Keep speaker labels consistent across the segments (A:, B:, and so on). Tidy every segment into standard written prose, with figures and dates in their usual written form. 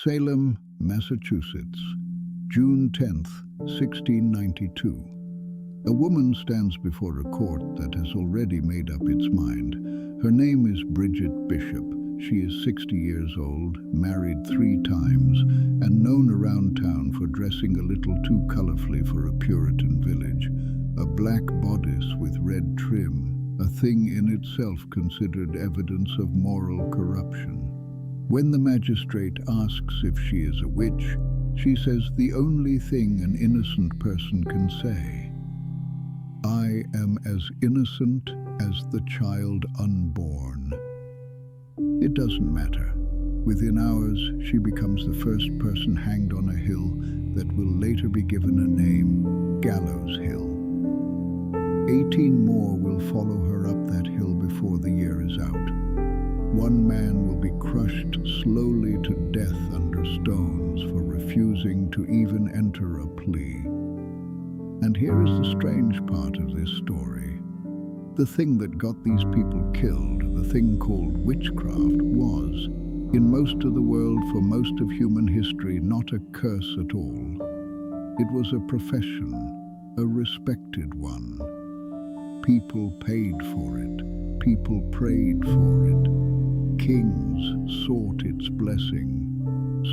A: Salem, Massachusetts, June 10th, 1692. A woman stands before a court that has already made up its mind. Her name is Bridget Bishop. She is 60 years old, married 3 times, and known around town for dressing a little too colorfully for a Puritan village. A black bodice with red trim, a thing in itself considered evidence of moral corruption. When the magistrate asks if she is a witch, she says the only thing an innocent person can say: "I am as innocent as the child unborn." It doesn't matter. Within hours, she becomes the first person hanged on a hill that will later be given a name, Gallows Hill. 18 more will follow her up that hill before the year is out. One man will be crushed slowly to death under stones for refusing to even enter a plea. And here is the strange part of this story. The thing that got these people killed, the thing called witchcraft, was, in most of the world for most of human history, not a curse at all. It was a profession, a respected one. People paid for it. People prayed for it. Kings sought its blessing.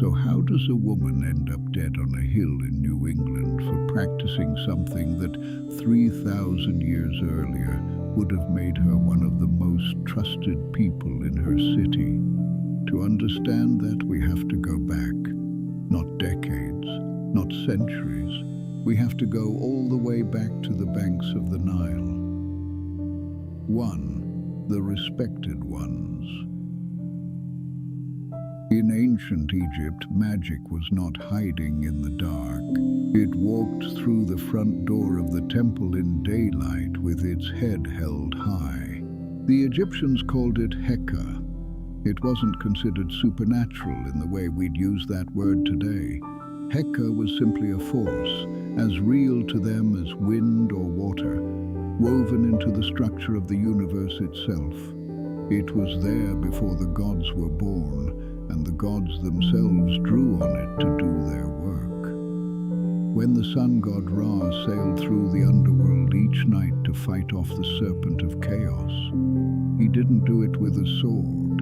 A: So how does a woman end up dead on a hill in New England for practicing something that 3,000 years earlier would have made her one of the most trusted people in her city? To understand that, we have to go back, not decades, not centuries. We have to go all the way back to the banks of the Nile. 1. The respected ones. In ancient Egypt, magic was not hiding in the dark. It walked through the front door of the temple in daylight with its head held high. The Egyptians called it Heka. It wasn't considered supernatural in the way we'd use that word today. Heka was simply a force, as real to them as wind or water, woven into the structure of the universe itself. It was there before the gods were born, and the gods themselves drew on it to do their work. When the sun god Ra sailed through the underworld each night to fight off the serpent of chaos, he didn't do it with a sword,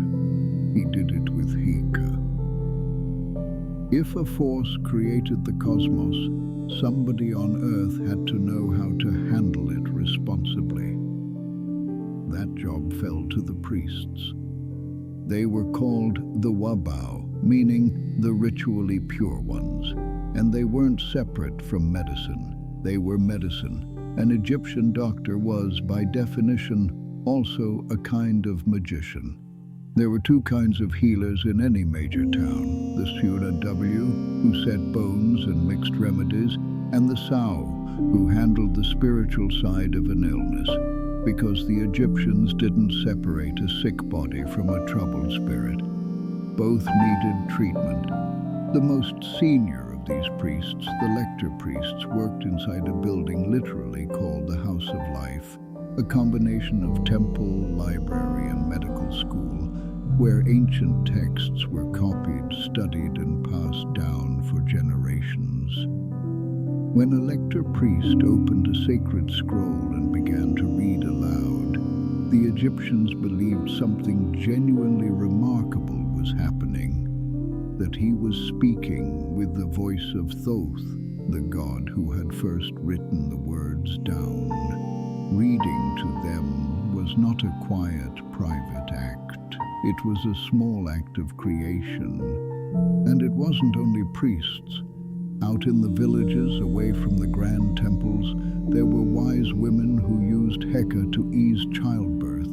A: he did it with Heka. If a force created the cosmos, somebody on Earth had to know how to handle it responsibly. That job fell to the priests. They were called the Wabao, meaning the ritually pure ones, and they weren't separate from medicine. They were medicine. An Egyptian doctor was, by definition, also a kind of magician. There were 2 kinds of healers in any major town: the Sura W, who set bones and mixed remedies, and the Sao, who handled the spiritual side of an illness, because the Egyptians didn't separate a sick body from a troubled spirit. Both needed treatment. The most senior of these priests, the lector priests, worked inside a building literally called the House of Life, a combination of temple, library, and medical school, where ancient texts were copied, studied, and passed down for generations. When a lector priest opened a sacred scroll and began to read aloud, the Egyptians believed something genuinely remarkable was happening, that he was speaking with the voice of Thoth, the god who had first written the words down. Reading to them was not a quiet, private act. It was a small act of creation. And it wasn't only priests. Out in the villages, away from the grand temples, there were wise women who used Heka to ease childbirth,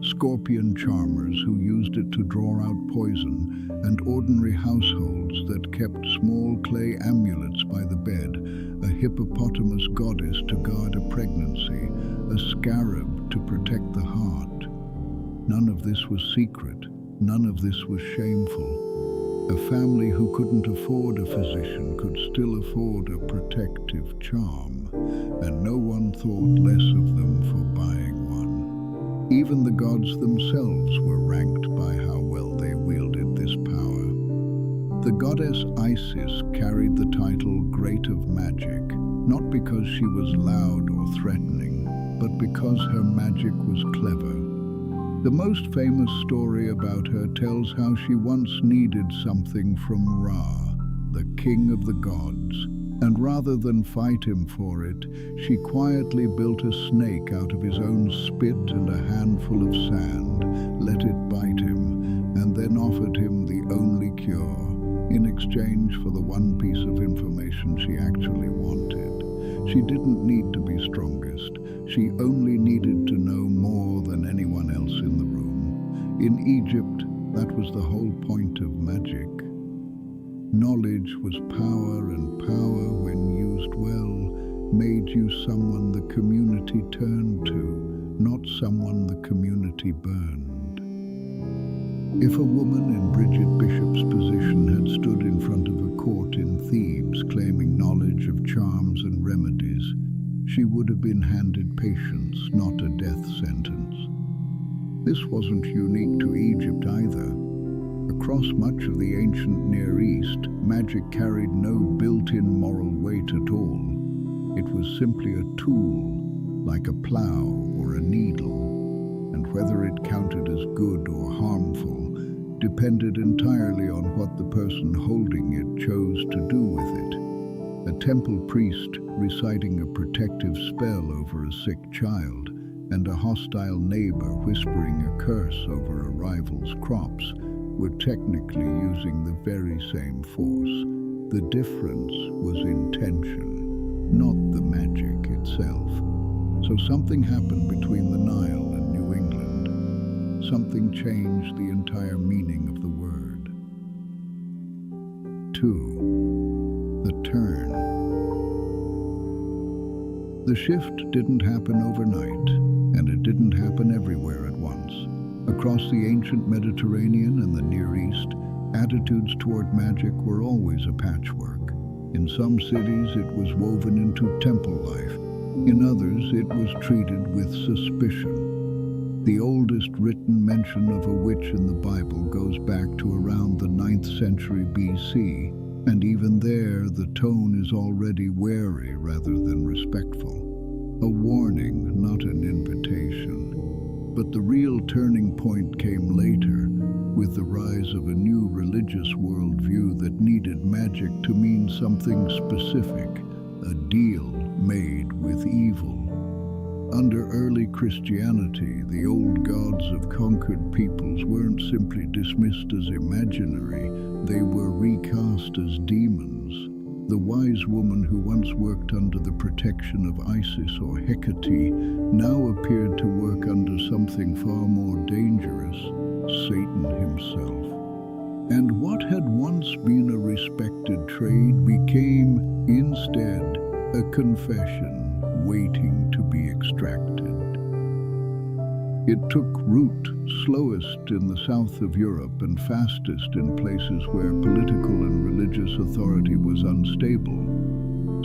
A: scorpion charmers who used it to draw out poison, and ordinary households that kept small clay amulets by the bed, a hippopotamus goddess to guard a pregnancy, a scarab to protect the heart. None of this was secret. None of this was shameful. A family who couldn't afford a physician could still afford a protective charm, and no one thought less of them for buying one. Even the gods themselves were ranked by how well they wielded this power. The goddess Isis carried the title Great of Magic, not because she was loud or threatening, but because her magic was clever. The most famous story about her tells how she once needed something from Ra, the king of the gods, and rather than fight him for it, she quietly built a snake out of his own spit and a handful of sand, let it bite him, and then offered him the only cure, in exchange for the one piece of information she actually wanted. She didn't need to be strongest. She only needed to know more than anyone else in the room. In Egypt, that was the whole point of magic. Knowledge was power, and power, when used well, made you someone the community turned to, not someone the community burned. If a woman in Bridget Bishop's position had stood in front of a court in Thebes claiming knowledge of charms and remedies, she would have been handed patience, not a death sentence. This wasn't unique to Egypt either. Across much of the ancient Near East, magic carried no built-in moral weight at all. It was simply a tool, like a plow or a needle, and whether it counted as good or harmful depended entirely on what the person holding it chose to do with it. A temple priest reciting a protective spell over a sick child, and a hostile neighbor whispering a curse over a rival's crops were technically using the very same force. The difference was intention, not the magic itself. So something happened between the Nile and New England. Something changed the entire meaning of the word. 2. The turn. The shift didn't happen overnight, and it didn't happen everywhere at once. Across the ancient Mediterranean and the Near East, attitudes toward magic were always a patchwork. In some cities it was woven into temple life. In others it was treated with suspicion. The oldest written mention of a witch in the Bible goes back to around the 9th century BC, and even there the tone is already wary rather than respectful. A warning, not an invitation. But the real turning point came later, with the rise of a new religious worldview that needed magic to mean something specific, a deal made with evil. Under early Christianity, the old gods of conquered peoples weren't simply dismissed as imaginary, they were recast as demons. The wise woman who once worked under the protection of Isis or Hecate now appeared to work under something far more dangerous, Satan himself. And what had once been a respected trade became, instead, a confession waiting to be extracted. It took root slowest in the south of Europe and fastest in places where political and religious authority was unstable.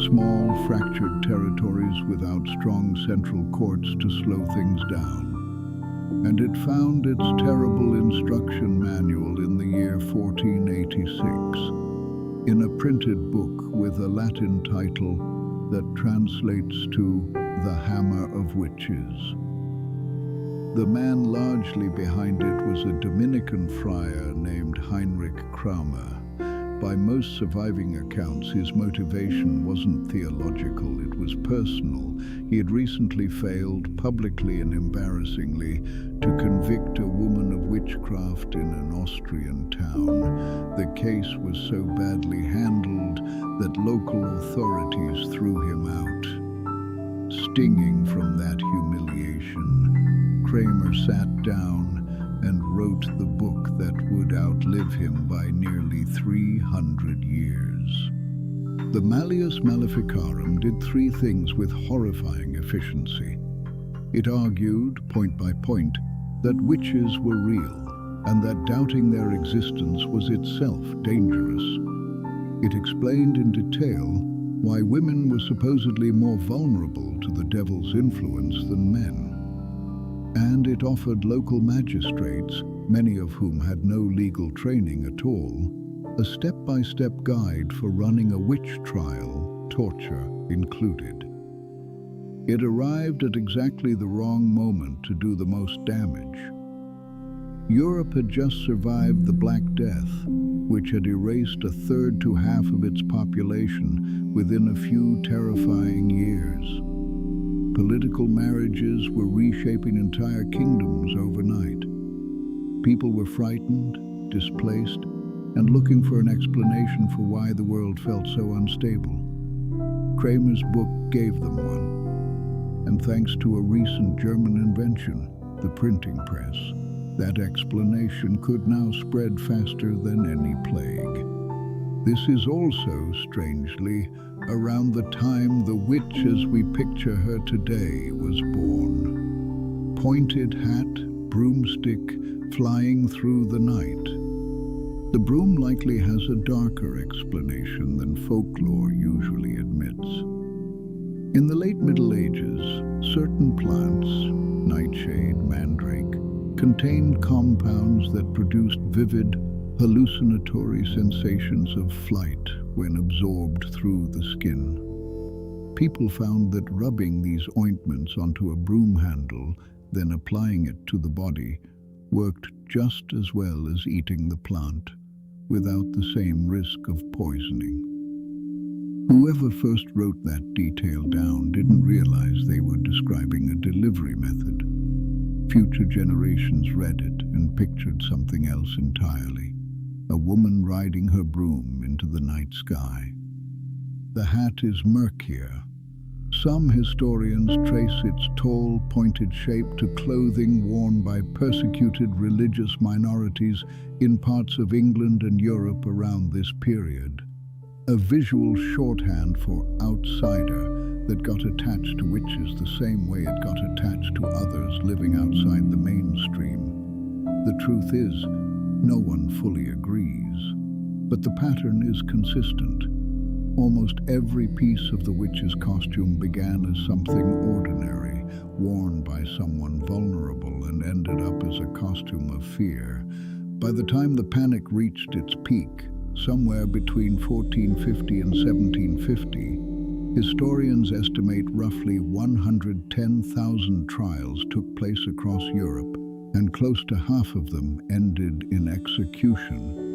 A: Small, fractured territories without strong central courts to slow things down. And it found its terrible instruction manual in the year 1486, in a printed book with a Latin title that translates to The Hammer of Witches. The man largely behind it was a Dominican friar named Heinrich Kramer. By most surviving accounts, his motivation wasn't theological, it was personal. He had recently failed, publicly and embarrassingly, to convict a woman of witchcraft in an Austrian town. The case was so badly handled that local authorities threw him out. Stinging from that humiliation, Kramer sat down and wrote the book that would outlive him by nearly 300 years. The Malleus Maleficarum did three things with horrifying efficiency. It argued, point by point, that witches were real, and that doubting their existence was itself dangerous. It explained in detail why women were supposedly more vulnerable to the devil's influence than men. And it offered local magistrates, many of whom had no legal training at all, a step-by-step guide for running a witch trial, torture included. It arrived at exactly the wrong moment to do the most damage. Europe had just survived the Black Death, which had erased a third to half of its population within a few terrifying years. Political marriages were reshaping entire kingdoms overnight. People were frightened, displaced, and looking for an explanation for why the world felt so unstable. Kramer's book gave them one, and thanks to a recent German invention, the printing press, that explanation could now spread faster than any plague. This is also, strangely, around the time the witch as we picture her today was born. Pointed hat, broomstick, flying through the night. The broom likely has a darker explanation than folklore usually admits. In the late Middle Ages, certain plants, nightshade, mandrake, contained compounds that produced vivid, hallucinatory sensations of flight when absorbed through the skin. People found that rubbing these ointments onto a broom handle, then applying it to the body, worked just as well as eating the plant, without the same risk of poisoning. Whoever first wrote that detail down didn't realize they were describing a delivery method. Future generations read it and pictured something else entirely, a woman riding her broom into the night sky. The hat is murkier. Some historians trace its tall, pointed shape to clothing worn by persecuted religious minorities in parts of England and Europe around this period, a visual shorthand for outsider that got attached to witches the same way it got attached to others living outside the mainstream. The truth is, no one fully agrees, but the pattern is consistent. Almost every piece of the witch's costume began as something ordinary, worn by someone vulnerable, and ended up as a costume of fear. By the time the panic reached its peak, somewhere between 1450 and 1750, historians estimate roughly 110,000 trials took place across Europe, and close to half of them ended in execution.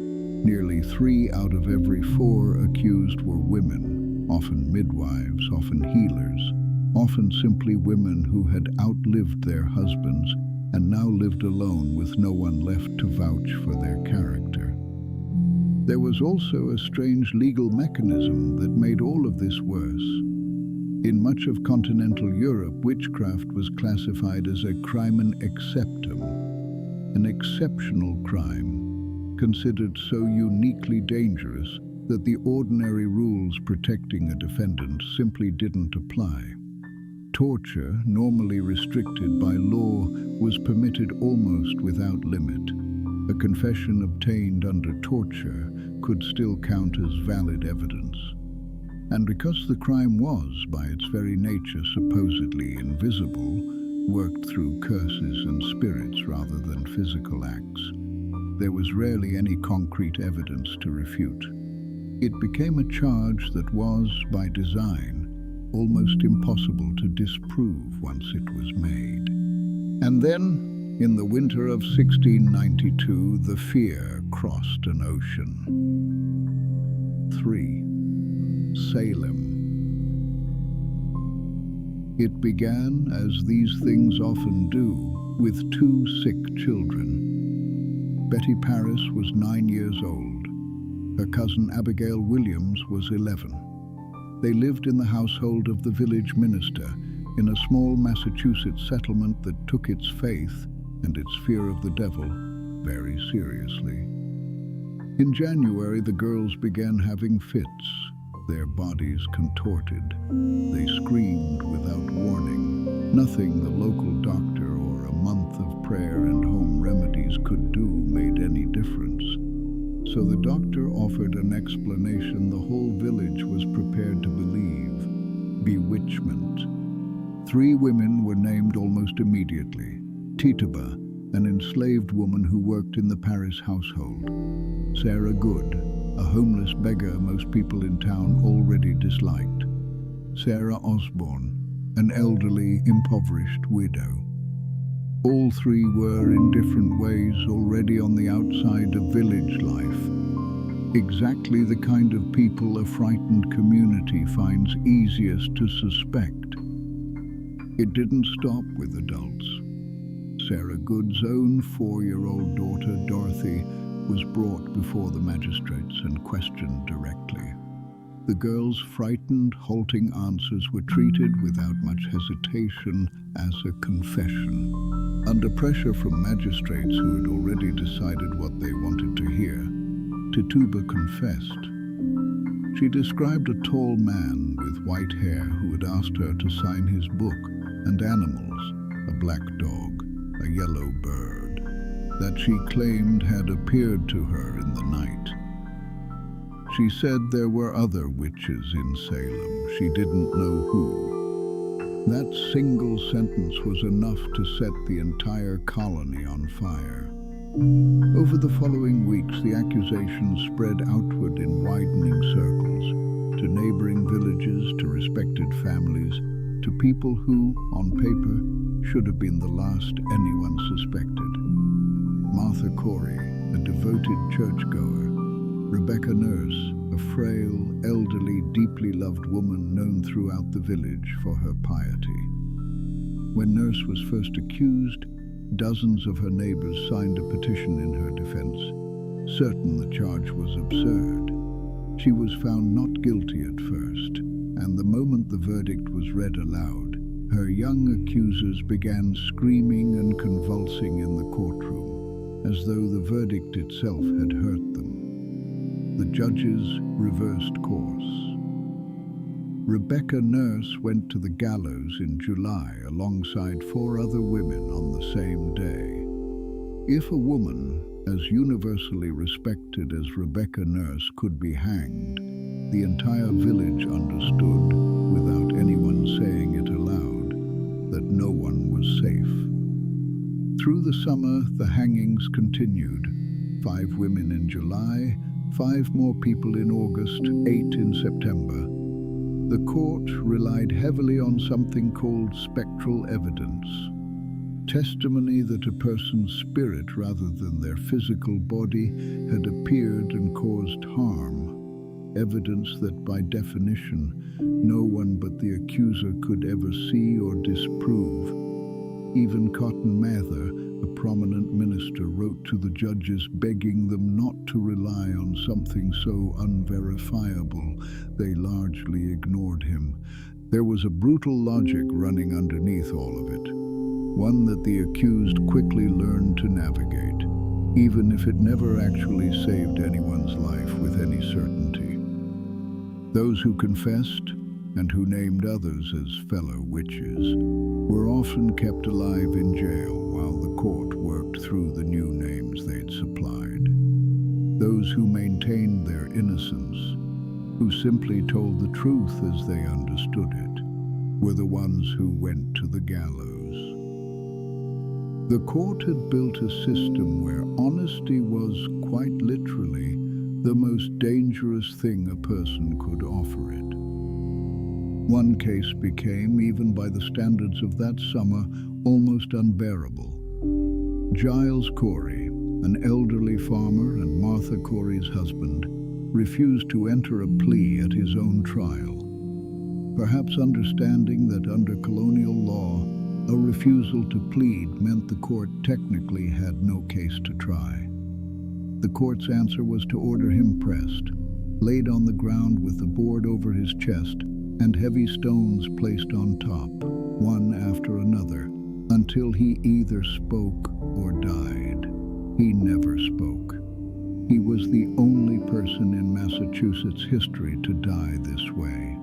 A: Nearly 3 out of every 4 accused were women, often midwives, often healers, often simply women who had outlived their husbands and now lived alone with no one left to vouch for their character. There was also a strange legal mechanism that made all of this worse. In much of continental Europe, witchcraft was classified as a crimen exceptum, an exceptional crime, considered so uniquely dangerous that the ordinary rules protecting a defendant simply didn't apply. Torture, normally restricted by law, was permitted almost without limit. A confession obtained under torture could still count as valid evidence. And because the crime was, by its very nature, supposedly invisible, worked through curses and spirits rather than physical acts, there was rarely any concrete evidence to refute. It became a charge that was, by design, almost impossible to disprove once it was made. And then, in the winter of 1692, the fear crossed an ocean. 3. Salem. It began, as these things often do, with 2 sick children. Betty Paris was 9 years old. Her cousin Abigail Williams was 11. They lived in the household of the village minister in a small Massachusetts settlement that took its faith and its fear of the devil very seriously. In January, the girls began having fits, their bodies contorted. They screamed without warning. Nothing the local doctor or a month of prayer and home remedies could do made any difference. So the doctor offered an explanation the whole village was prepared to believe: bewitchment. 3 women were named almost immediately. Tituba, an enslaved woman who worked in the Paris household; Sarah Good, a homeless beggar most people in town already disliked, Sarah Osborne, an elderly, impoverished widow. All three were, in different ways, already on the outside of village life. Exactly the kind of people a frightened community finds easiest to suspect. It didn't stop with adults. Sarah Good's own 4-year-old daughter, Dorothy, was brought before the magistrates and questioned directly. The girl's frightened, halting answers were treated without much hesitation as a confession. Under pressure from magistrates who had already decided what they wanted to hear, Tituba confessed. She described a tall man with white hair who had asked her to sign his book, and animals, a black dog, a yellow bird, that she claimed had appeared to her in the night. She said there were other witches in Salem. She didn't know who. That single sentence was enough to set the entire colony on fire. Over the following weeks, the accusations spread outward in widening circles, to neighboring villages, to respected families, to people who, on paper, should have been the last anyone suspected. Martha Corey, a devoted churchgoer, Rebecca Nurse, a frail, elderly, deeply loved woman known throughout the village for her piety. When Nurse was first accused, dozens of her neighbors signed a petition in her defense, certain the charge was absurd. She was found not guilty at first, and the moment the verdict was read aloud, her young accusers began screaming and convulsing in the courtroom, as though the verdict itself had hurt them. The judges reversed course. Rebecca Nurse went to the gallows in July alongside 4 other women on the same day. If a woman, as universally respected as Rebecca Nurse, could be hanged, the entire village understood, without anyone saying it aloud, that no one was safe. Through the summer, the hangings continued. 5 women in July, 5 more people in August, 8 in September. The court relied heavily on something called spectral evidence, testimony that a person's spirit rather than their physical body had appeared and caused harm, evidence that by definition no one but the accuser could ever see or disprove. Even Cotton Mather, a prominent minister, wrote to the judges begging them not to rely on something so unverifiable. They largely ignored him. There was a brutal logic running underneath all of it, one that the accused quickly learned to navigate, even if it never actually saved anyone's life with any certainty. Those who confessed, and who named others as fellow witches, were often kept alive in jail while the court worked through the new names they'd supplied. Those who maintained their innocence, who simply told the truth as they understood it, were the ones who went to the gallows. The court had built a system where honesty was, quite literally, the most dangerous thing a person could offer it. One case became, even by the standards of that summer, almost unbearable. Giles Corey, an elderly farmer and Martha Corey's husband, refused to enter a plea at his own trial, perhaps understanding that under colonial law, a refusal to plead meant the court technically had no case to try. The court's answer was to order him pressed, laid on the ground with the board over his chest, and heavy stones placed on top, one after another, until he either spoke or died. He never spoke. He was the only person in Massachusetts history to die this way.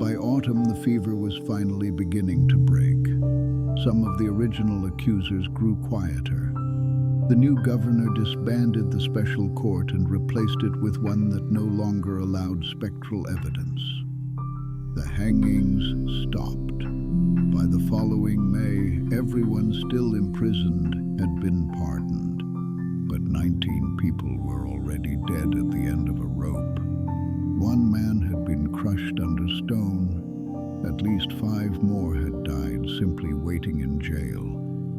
A: By autumn, the fever was finally beginning to break. Some of the original accusers grew quieter. The new governor disbanded the special court and replaced it with one that no longer allowed spectral evidence. The hangings stopped. By the following May, everyone still imprisoned had been pardoned, but 19 people were already already dead at the end of a rope. One man had been crushed under stone. At least 5 more had died simply waiting in jail,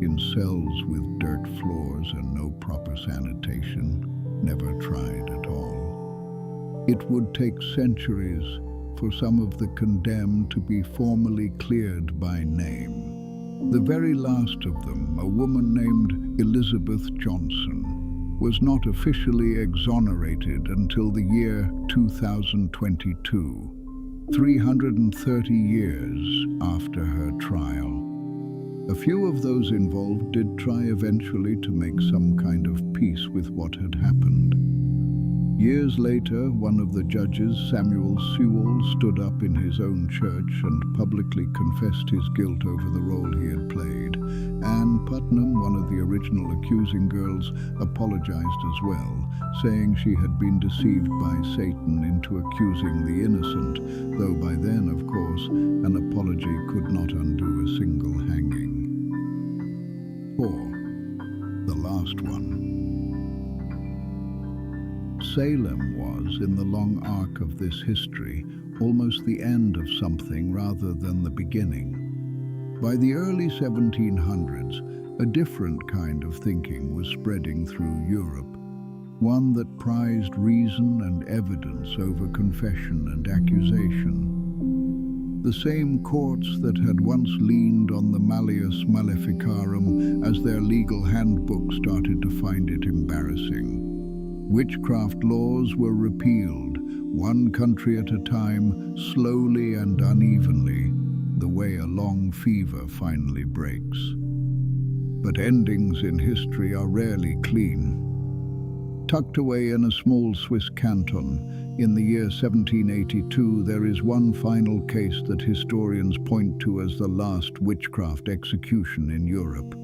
A: in cells with dirt floors and no proper sanitation, never tried at all. It would take centuries for some of the condemned to be formally cleared by name. The very last of them, a woman named Elizabeth Johnson, was not officially exonerated until the year 2022, 330 years after her trial. A few of those involved did try eventually to make some kind of peace with what had happened. Years later, one of the judges, Samuel Sewell, stood up in his own church and publicly confessed his guilt over the role he had played. Anne Putnam, one of the original accusing girls, apologized as well, saying she had been deceived by Satan into accusing the innocent, though by then, of course, an apology could not undo a single hanging. Or the last one. Salem was, in the long arc of this history, almost the end of something rather than the beginning. By the early 1700s, a different kind of thinking was spreading through Europe, one that prized reason and evidence over confession and accusation. The same courts that had once leaned on the Malleus Maleficarum as their legal handbook started to find it embarrassing. Witchcraft laws were repealed, one country at a time, slowly and unevenly, the way a long fever finally breaks. But endings in history are rarely clean. Tucked away in a small Swiss canton, in the year 1782, there is one final case that historians point to as the last witchcraft execution in Europe.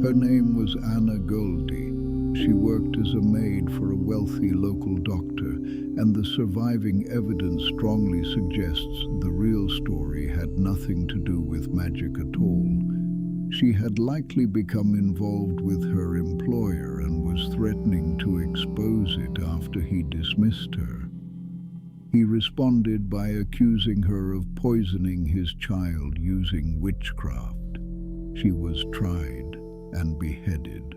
A: Her name was Anna Goldie. She worked as a maid for a wealthy local doctor, and the surviving evidence strongly suggests the real story had nothing to do with magic at all. She had likely become involved with her employer and was threatening to expose it after he dismissed her. He responded by accusing her of poisoning his child using witchcraft. She was tried and beheaded.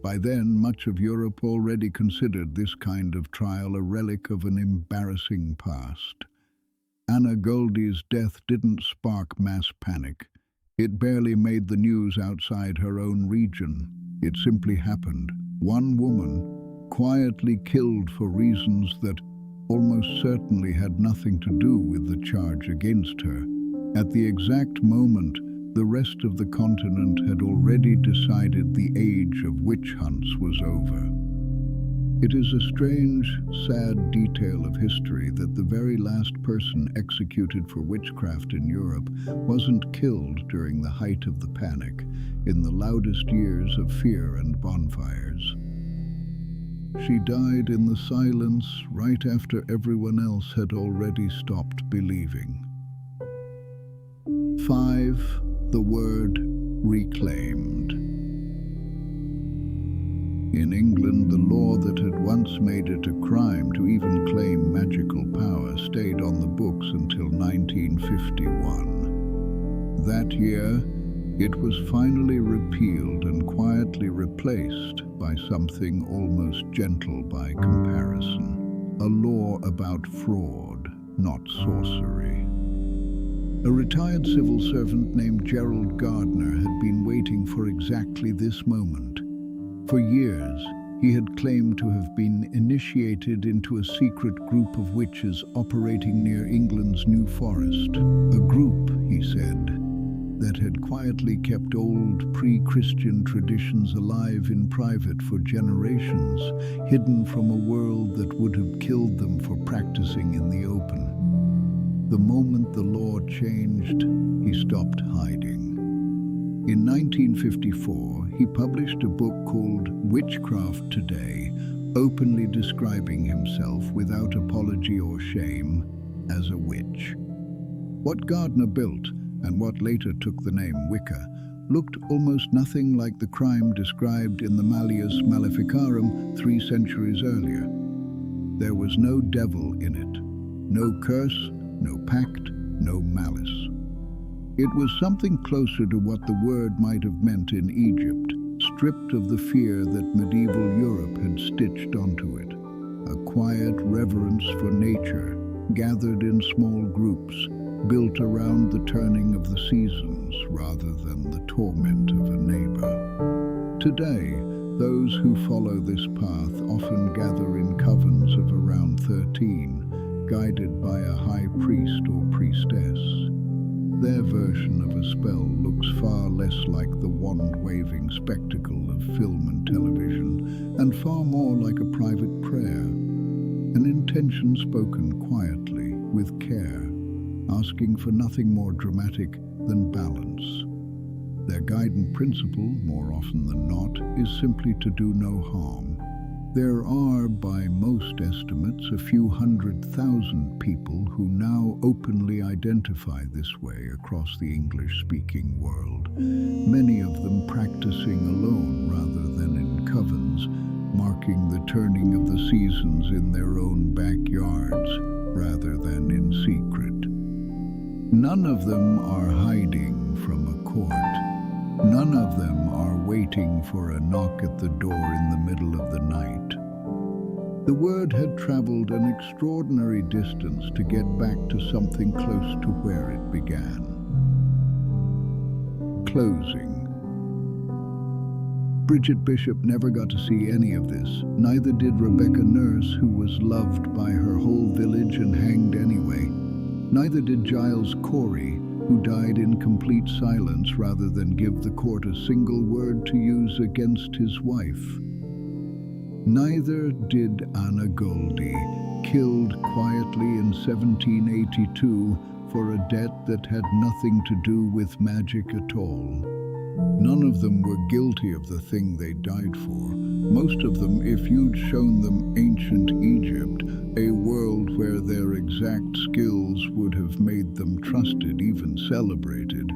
A: By then, much of Europe already considered this kind of trial a relic of an embarrassing past. Anna Goldie's death didn't spark mass panic. It barely made the news outside her own region. It simply happened. One woman, quietly killed for reasons that almost certainly had nothing to do with the charge against her. At the exact moment, the rest of the continent had already decided the age of witch hunts was over. It is a strange, sad detail of history that the very last person executed for witchcraft in Europe wasn't killed during the height of the panic, in the loudest years of fear and bonfires. She died in the silence right after everyone else had already stopped believing. 5. The word reclaimed. In England, the law that had once made it a crime to even claim magical power stayed on the books until 1951. That year, it was finally repealed and quietly replaced by something almost gentle by comparison. A law about fraud, not sorcery. A retired civil servant named Gerald Gardner had been waiting for exactly this moment. For years, he had claimed to have been initiated into a secret group of witches operating near England's New Forest. A group, he said, that had quietly kept old pre-Christian traditions alive in private for generations, hidden from a world that would have killed them for practicing in the open. The moment the law changed, he stopped hiding. In 1954, he published a book called Witchcraft Today, openly describing himself without apology or shame as a witch. What Gardner built, and what later took the name Wicca, looked almost nothing like the crime described in the Malleus Maleficarum 3 centuries earlier. There was no devil in it, no curse, no pact, no malice. It was something closer to what the word might have meant in Egypt, stripped of the fear that medieval Europe had stitched onto it. A quiet reverence for nature, gathered in small groups, built around the turning of the seasons rather than the torment of a neighbor. Today, those who follow this path often gather in covens of around 13, guided by a high priest or priestess. Their version of a spell looks far less like the wand-waving spectacle of film and television, and far more like a private prayer, an intention spoken quietly, with care, asking for nothing more dramatic than balance. Their guiding principle, more often than not, is simply to do no harm. There are, by most estimates, a few 100,000 people who now openly identify this way across the English-speaking world, many of them practicing alone rather than in covens, marking the turning of the seasons in their own backyards rather than in secret. None of them are hiding from a court. None of them are waiting for a knock at the door in the middle of the night. The word had traveled an extraordinary distance to get back to something close to where it began. Closing. Bridget Bishop never got to see any of this. Neither did Rebecca Nurse, who was loved by her whole village and hanged anyway. Neither did Giles Corey, who died in complete silence rather than give the court a single word to use against his wife. Neither did Anna Goldie, killed quietly in 1782 for a debt that had nothing to do with magic at all. None of them were guilty of the thing they died for. Most of them, if you'd shown them ancient Egypt, a world where their exact skills would have made them trusted, even celebrated,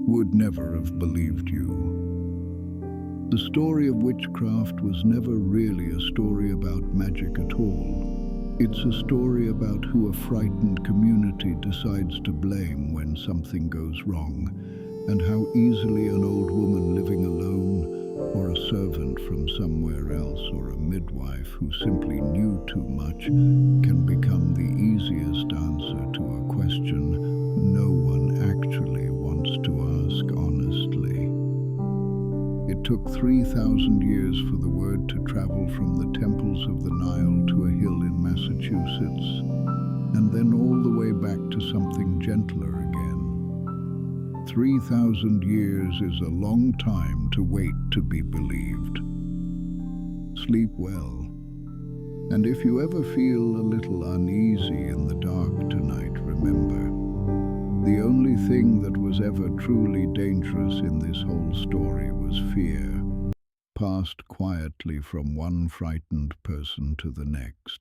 A: would never have believed you. The story of witchcraft was never really a story about magic at all. It's a story about who a frightened community decides to blame when something goes wrong, and how easily an old woman living alone, or a servant from somewhere else, or a midwife who simply knew too much, can become the easiest answer to a question no one actually wants to ask honestly. It took 3,000 years for the word to travel from the temples of the Nile to a hill in Massachusetts, and then all the way back to something gentler again. 3,000 years is a long time to wait to be believed. Sleep well. And if you ever feel a little uneasy in the dark tonight, remember, the only thing that was ever truly dangerous in this whole story was fear, passed quietly from one frightened person to the next.